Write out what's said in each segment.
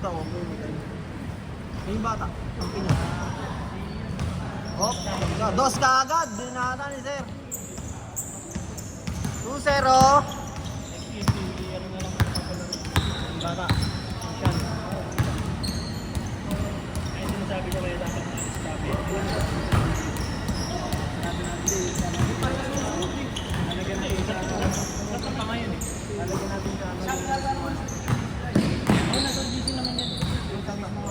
Puta ko, may bata. Ang pinya. Hop. Dos ka agad. Binata ni sir. 2-0. Bata. Siyan. Ay, sinasabi ko kayo dapat sabi. Lalagyan natin sa nasaan pa ngayon eh. Lalagyan natin sa ano. Nasa GC naman yan. Yung tama mo.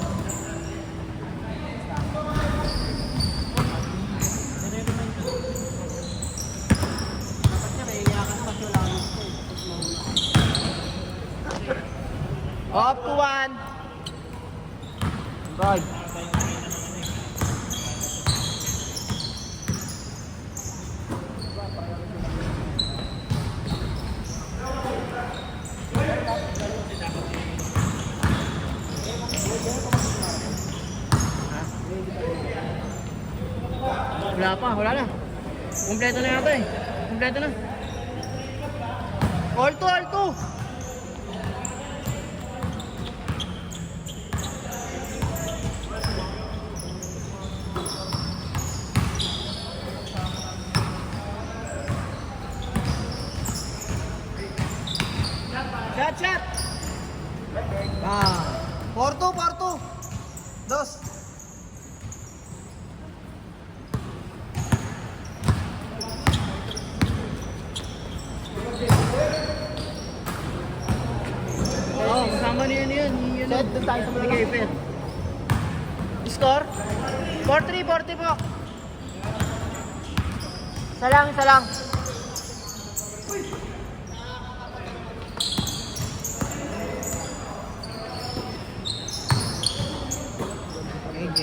Up to 1. Right. Wala pa, wala na. Kompleto na yata eh. Kompleto na. All two. Shot. 4-2. Dos. Oo, kasama niya yun. Set, doon tayo sa Malagay malagay. Score? 4-3 po. Isa lang. AJ.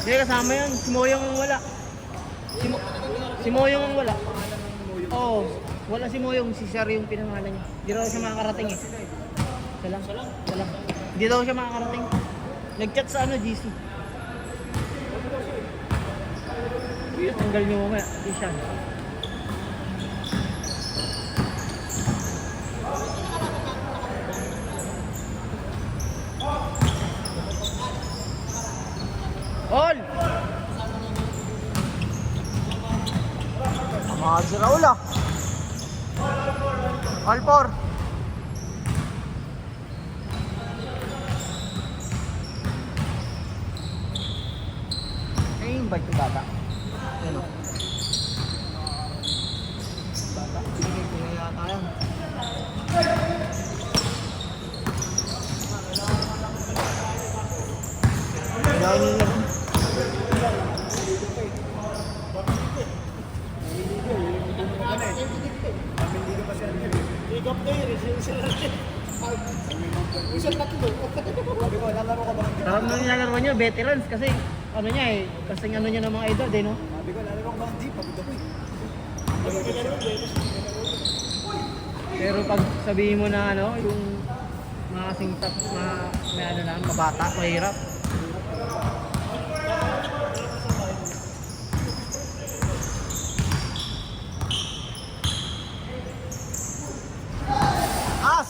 Hindi, kasama yun. Si Moyong ang wala. Si Moyong ang wala. Oo. Wala si Moyong. Si Sir yung pinangalan niya. Hindi raw siya makakarating eh. Siya lang. Hindi daw siya makakarating. Nag-chat sa GC. Tanggal niyo mamaya. Hindi siya. All! Mahal si Raul ah. All 4. Ay, invite yung bata. Ano? Bata. Sige yata yan. Kailangan nyo Parang nung nilalaro niya, veterans kasi ano niya eh, kasi ano niya ng mga edad eh, no? sabi ko, lalaro ko bang jeep? Pagod ako eh. Pero pag sabihin mo na ano, yung mga kasing top, may ano lang, mabata, mahirap. As!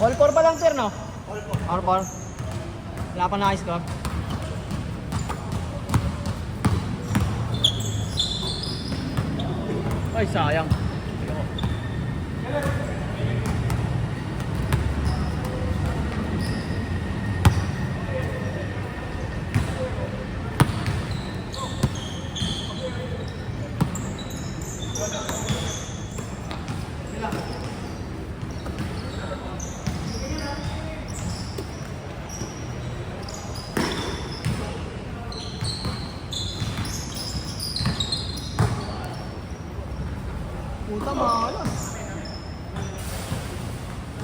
All 4 pa lang, sir, no? All 4. Wala pa na ice club. Ay, sayang. Puta, malas.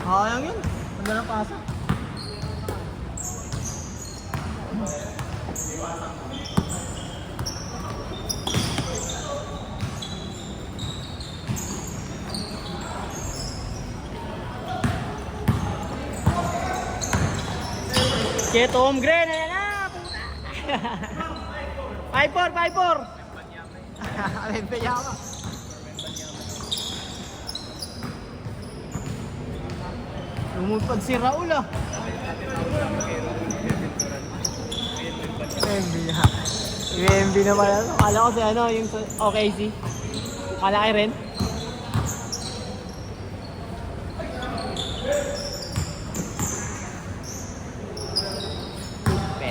Sayang yun. Ganda ng pasa. Che Tom Gren, ayan na, puta. 5-4, 5-4. Bembeyama. Lumupad si Raul ah. Bembeyama. UMB na pala. Akala ko si ano, yung OKC. Malaki rin.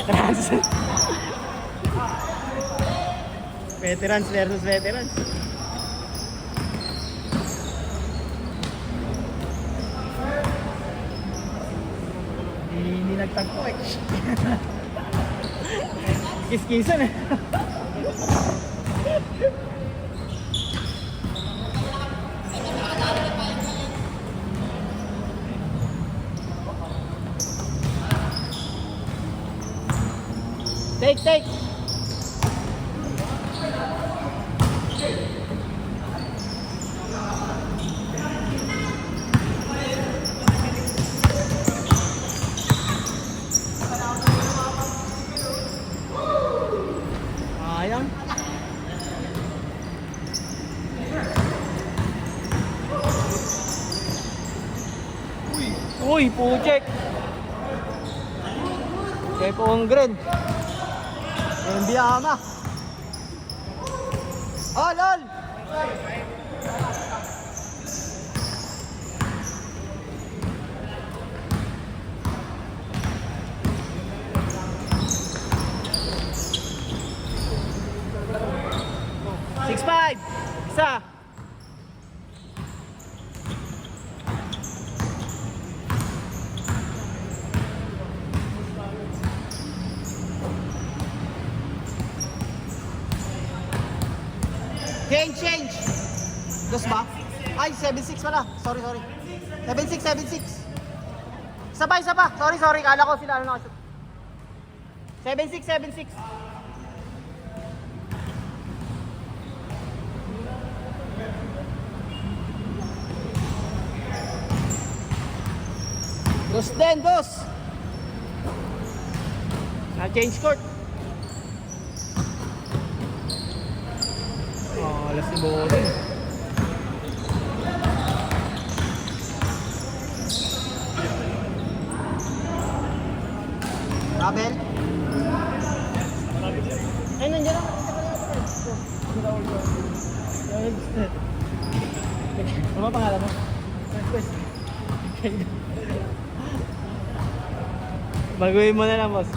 Veterans. Veterans versus veterans. Hindi nagtagpo eh. Kiskisan eh. Take. 'Yan. Uy, puchek. Kay Pongren. Bembeyama. Oh, lol! Six five. Isa. Change. Dos ba? Ay, 7-6 pala. Sorry. 7-6. Isa pa. Sorry. Kala ko sila ano nakashoot. 7-6. Dos. Change court. Alas si Borin. Rabel. Ay, nandiyan ako. Ano ba pangalan mo? Baguhin mo na lang, boss.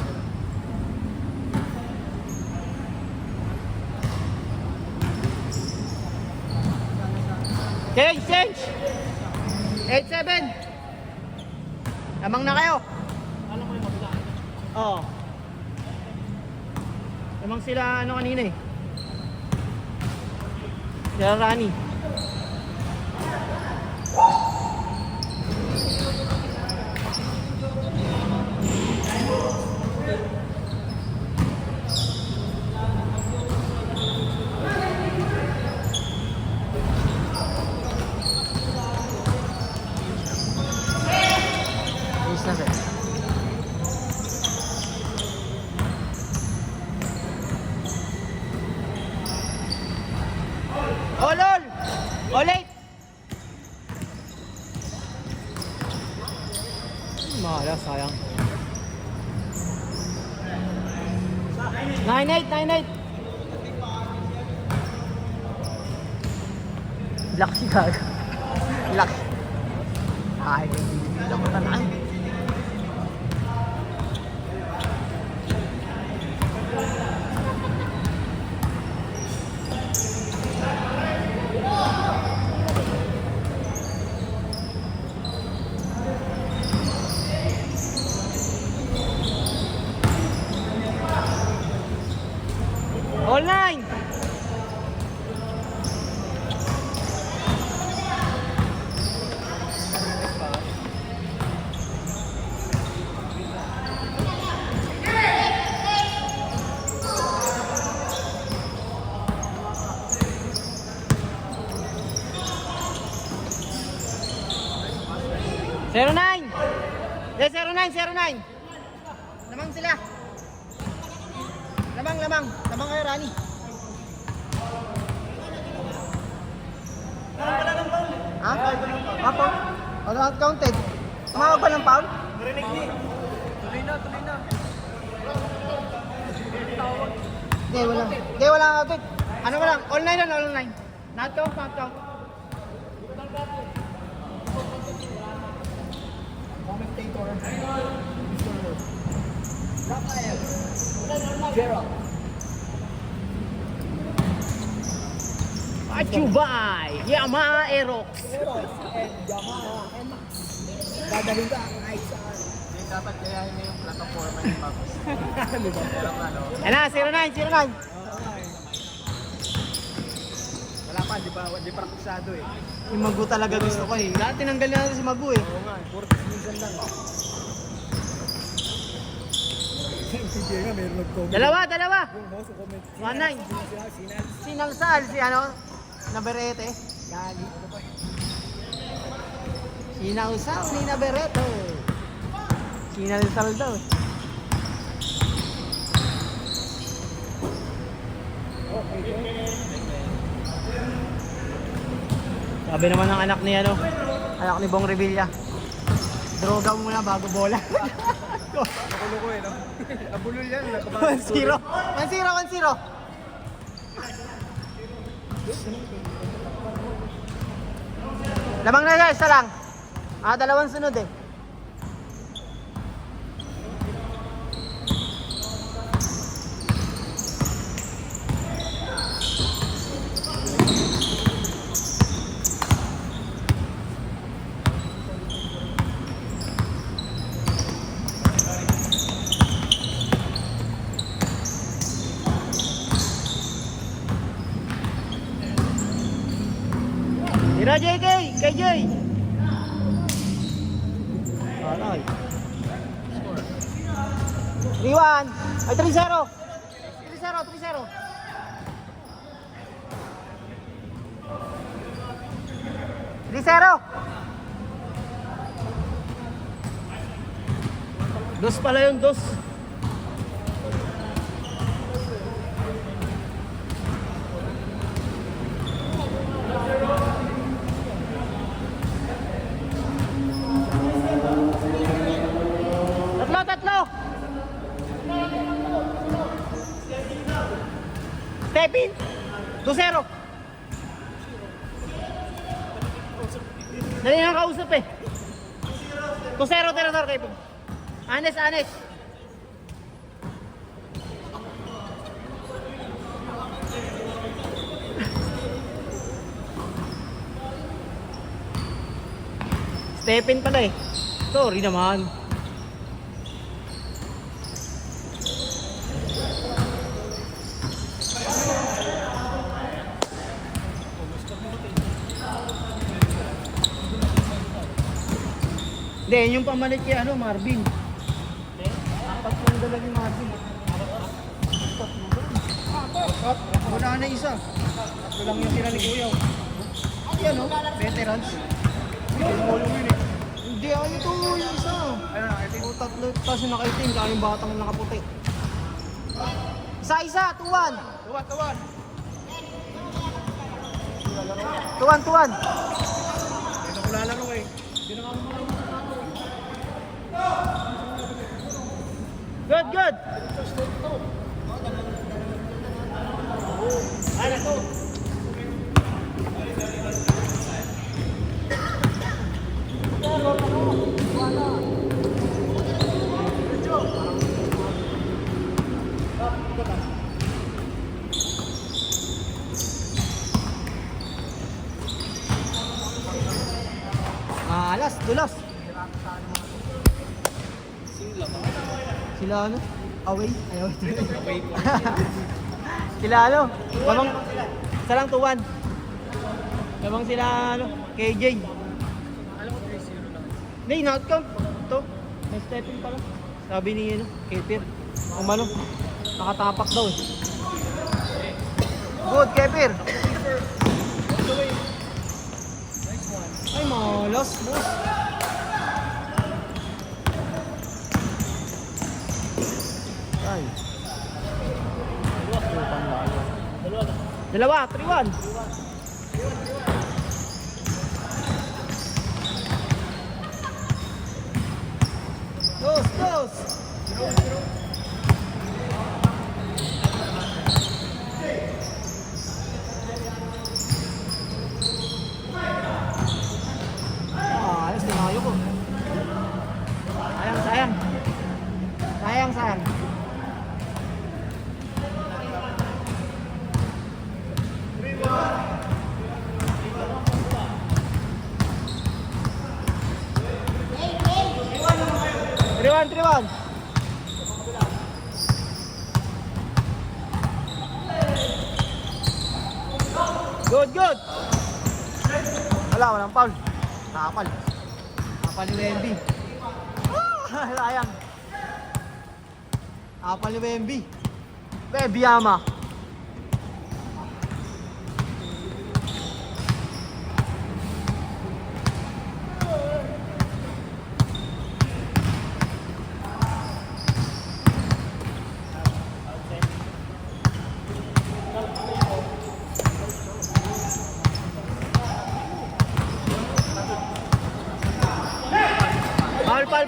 Change! 8-7! Lamang na kayo! Alam mo yung mabila? Oo. Lamang sila ano kanina eh. Sila Rani. Oh, lol! Oh, late! Malas, sayang. 9-8. Black si Gaga. Black. Ay, hindi ako tanaan. All 9! Zero 9! 09. Lamang sila. Lamang. Lamang kayo, Rani. Ha? Apo? Wala not counted. Tumawag ba ng foul? Marinig ni. Tuloy na. Hindi, wala. Hindi, wala counted. Ano ba lang? Online lang, online. Not count. Commentator. Rafael. Gerald. Achubay! Yamaha Aerox! Yamaha NMAX. Dadalhin ka ang Aizan. Hindi dapat gayahin na yung plataforma ng Pagos. Walang ano. Yan na, 09. Wala pa, di praktisado eh. Si Magu talaga gusto ko eh. Lahat tinanggal na natin si Magu eh. Oo nga, puro dismissal lang. Hindi nga, meron nag-comment. Dalawa! Yung host, comment. 19. Sinalsal si ano? Naberete. Gagi. Sinausaw ni Naberete. Sinalsal daw. Sabi naman ng anak ni ano, Anak ni Bong Revilla. Droga muna bago bola. Nakulo ko eh, no? Nabulol yan. 1-0. Lamang na guys, isa lang. Dalawang sunod eh. Tira JK! Kay Joy! Aray. 3-1. Ay, 3-0. 3-0. 3-0. Dos pala yung dos. Tatlo! Step in! 2-0. Dali nang kausap eh. 2-0 tirador kayo. Anes. Step in pala eh. Sorry naman. Hindi, yung pamalit kay ano, Marvin. Apat yung dala ni Marvin. Apat. Wala na isa. Tatlo lang yung tira ni Kuya. Yan o, veterans. Hindi, ito yung isa. O, tatlo. Tapos yung nakaitim, kaya yung batang nakaputi. Isa, 2-1. Tuwan. 2-1. Ito ko lalaro eh. Good. Alas, dulas. Sila ano? Away? Ayaw. Sila ano? Lamang, isa lang 2-1. Lamang sila ano? KJ. Hindi, not count. Ito. May stepping pala. Sabi ni ano, Kepir. Umano, nakatapak daw eh. Good, Kepir. Ay, malas, boss. Dalawa, 3-1. Dos. Ayos, tinayo ko. Sayang. Sayang. 3-1. Good. Walang foul. Kapal ni Wemby. Sayang. Kapal ni Wemby. Wemby ama.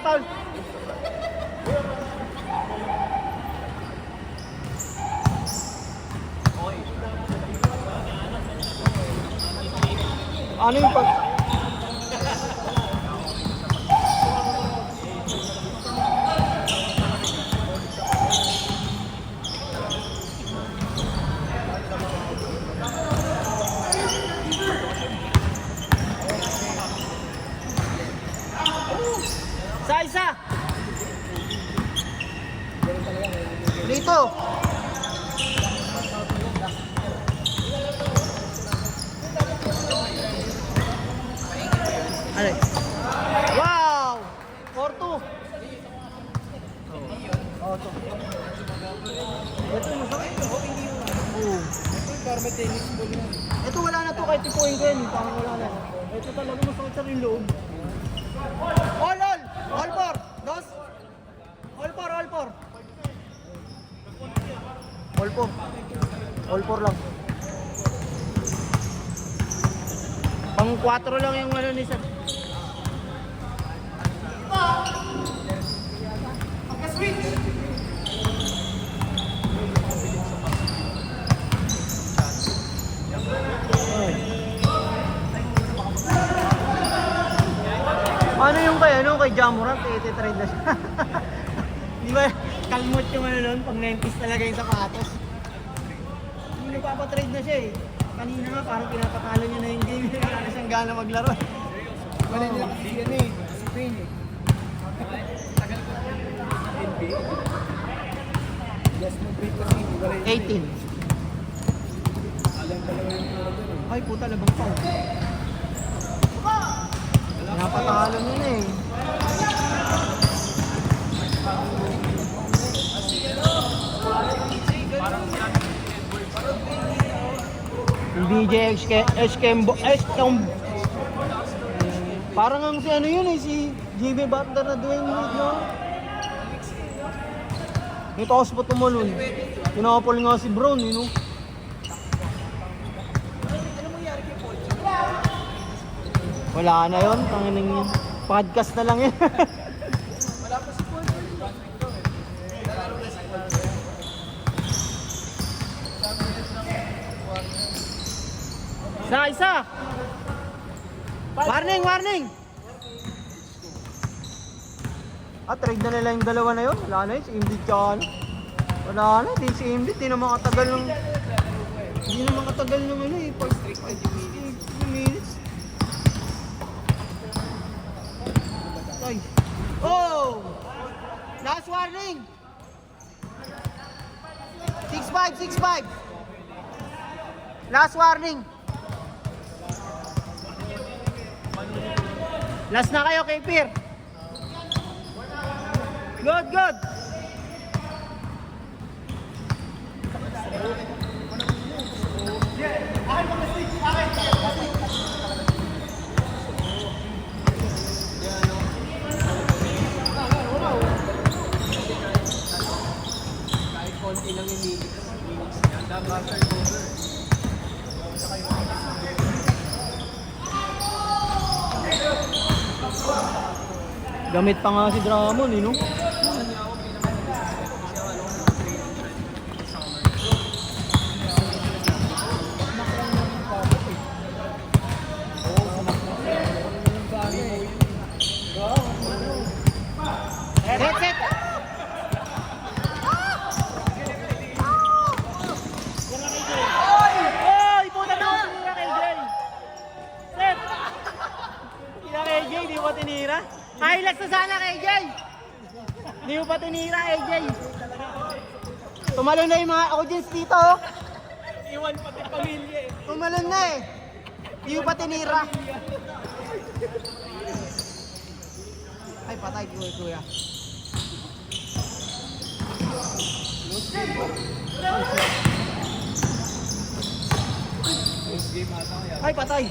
Foul. Ano yung pag... Isa. Dito. Alay. Wow! 4-2. Oh, to. Ito masakit. Oh. Ito wala na to kahit tipuin ko yan. Parang wala na. Ito talaga masakit sa rin loob. All four. Dos. All four. All four lang. Pang 4 lang yung ano ni Sir. Pagka-switch. Ano yung kay Jamorant, iti-trade na siya. Di ba, kalmot yung ano nun, pag 90s talaga yung sapatos. Hindi nagpapatrade na siya eh. Kanina nga, parang pinapatalo niya na yung game. Wala na siyang gana maglaro. Wala nila kasi yan eh. Spain eh. Tagal ko na NBA. Last mong break kasi hindi wala yung 18. alam ka naman yung mga doon eh. Ay, puta, labang pa. Napatalo niya na eh. Yung DJ Eskembo. Parang ang si ano yun eh, si Jimmy Butler na Dwayne Wade, no? May takas pa tumalon. Pinakapal nga si Brown, you know? Wala na yun, tangining yun. Podcast na lang yun. Wala pa si Paul. Isa! Warning! Trade na nila yung dalawa na yun. Wala na yun, si Embiid tsaka ano. Wala na, di si Embiid, di naman katagal ng... Hindi naman katagal ng ano eh. 60 minutes. Ay! Oh! Last warning! 6-5! Last warning! Last na kayo kay Pier. Good! Kahit konti lang yung minutes niya. Dami turnover. Gamit pa nga si Dramon, eh, no? Set, set! Oy! Puta na! Tinira kay Jay! Set! Tinira kay Jay, di mo pa tinira? Highlights na sana kay Jay! Di mo pa tinira kay Jay! Tumalon na yung mga audience dito, oh. Iwan pati pamilya eh. Tumalon na eh. Hindi mo pa tinira. Ay, patay, kuya. Ay, patay.